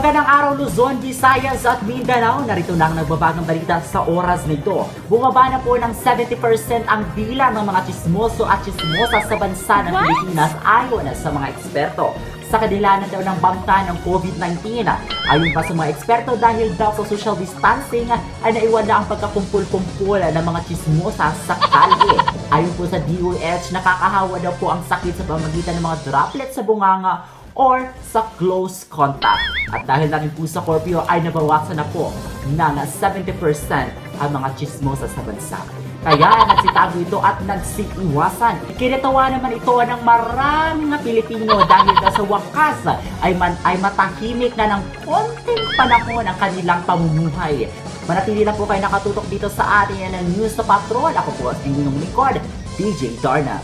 Magandang araw Luzon, Visayas at Mindanao. Narito na ang nagbabagang balita sa oras nito. Bumaba na po ng 70% ang bilang ng mga tsismoso at tsismosa sa bansa ng Pilipinas ayon sa mga eksperto. Sa kadilanan daw ng bangka ng COVID-19. Ayon pa sa mga eksperto, dahil daw sa social distancing ay naiwan na ang pagkakumpul-kumpul ng mga tsismosa sa kalye. Ayon po sa DOH, nakakahawa daw po ang sakit sa pamamagitan ng mga droplets sa bunganga or sa close contact. At dahil na rin po sa curfew ay nabawasan na po ng 70% ang mga tsismosa sa bansa. Kaya nagsitago ito at nagsiiwasan. Kinatawa naman ito ng maraming Pilipino dahil sa wakas ay matahimik na ng konting panahon ang kanilang pamumuhay. Manatili lang po kayo nakatutok dito sa atin ng News na Patrol. Ako po ang inyong lingkod, DJ Darna.